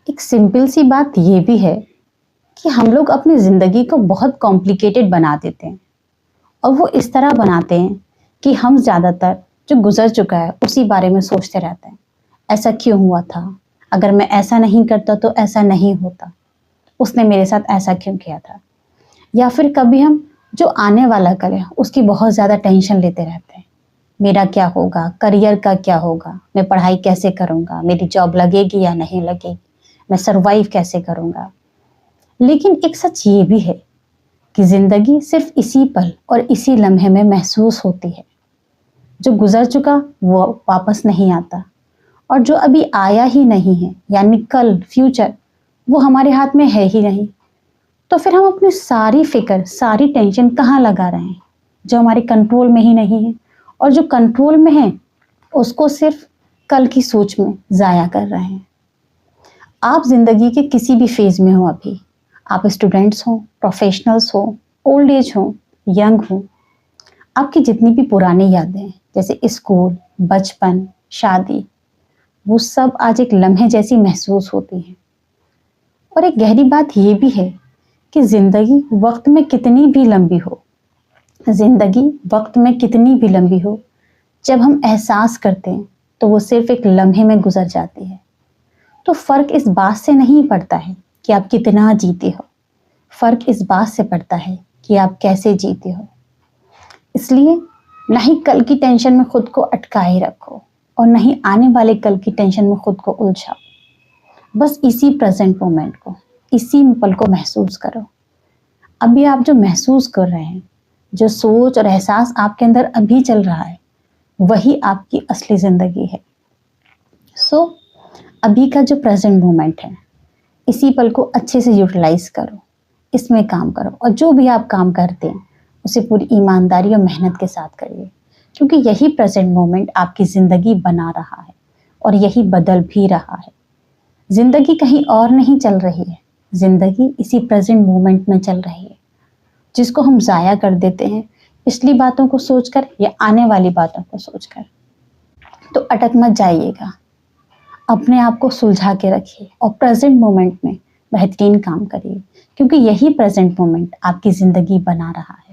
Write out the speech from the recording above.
एक सिंपल सी बात ये भी है कि हम लोग अपनी ज़िंदगी को बहुत कॉम्प्लिकेटेड बना देते हैं और वो इस तरह बनाते हैं कि हम ज़्यादातर जो गुज़र चुका है उसी बारे में सोचते रहते हैं। ऐसा क्यों हुआ था? अगर मैं ऐसा नहीं करता तो ऐसा नहीं होता। उसने मेरे साथ ऐसा क्यों किया था? या फिर कभी हम जो आने वाला कल है उसकी बहुत ज़्यादा टेंशन लेते रहते हैं। मेरा क्या होगा? करियर का क्या होगा? मैं पढ़ाई कैसे करूँगा? मेरी जॉब लगेगी या नहीं लगेगी? मैं सर्वाइव कैसे करूँगा? लेकिन एक सच ये भी है कि ज़िंदगी सिर्फ इसी पल और इसी लम्हे में महसूस होती है। जो गुज़र चुका वो वापस नहीं आता और जो अभी आया ही नहीं है यानी कल फ्यूचर वो हमारे हाथ में है ही नहीं। तो फिर हम अपनी सारी फ़िक्र, सारी टेंशन कहाँ लगा रहे हैं जो हमारे कंट्रोल में ही नहीं है, और जो कंट्रोल में है उसको सिर्फ कल की सोच में ज़ाया कर रहे हैं। आप ज़िंदगी के किसी भी फेज़ में हो अभी, आप स्टूडेंट्स हो, प्रोफेशनल्स हो, ओल्ड एज हो, यंग हो, आपकी जितनी भी पुरानी यादें हैं जैसे स्कूल, बचपन, शादी, वो सब आज एक लम्हे जैसी महसूस होती हैं। और एक गहरी बात ये भी है कि ज़िंदगी वक्त में कितनी भी लंबी हो, ज़िंदगी वक्त में कितनी भी लंबी हो, जब हम एहसास करते हैं तो वो सिर्फ एक लम्हे में गुजर जाती है। तो फ़र्क इस बात से नहीं पड़ता है कि आप कितना जीते हो, फ़र्क इस बात से पड़ता है कि आप कैसे जीते हो। इसलिए ना ही कल की टेंशन में खुद को अटकाए रखो और ना ही आने वाले कल की टेंशन में खुद को उलझाओ। बस इसी प्रेजेंट मोमेंट को, इसी पल को महसूस करो। अभी आप जो महसूस कर रहे हैं, जो सोच और एहसास आपके अंदर अभी चल रहा है, वही आपकी असली ज़िंदगी है। सो अभी का जो प्रेजेंट मोमेंट है, इसी पल को अच्छे से यूटिलाइज करो, इसमें काम करो और जो भी आप काम करते हैं उसे पूरी ईमानदारी और मेहनत के साथ करिए, क्योंकि यही प्रेजेंट मोमेंट आपकी ज़िंदगी बना रहा है और यही बदल भी रहा है। ज़िंदगी कहीं और नहीं चल रही है, ज़िंदगी इसी प्रेजेंट मोमेंट में चल रही है, जिसको हम ज़ाया कर देते हैं पिछली बातों को सोचकर या आने वाली बातों को सोचकर। तो अटक मत जाइएगा, अपने आप को सुलझा के रखिए और प्रेजेंट मोमेंट में बेहतरीन काम करिए, क्योंकि यही प्रेजेंट मोमेंट आपकी ज़िंदगी बना रहा है।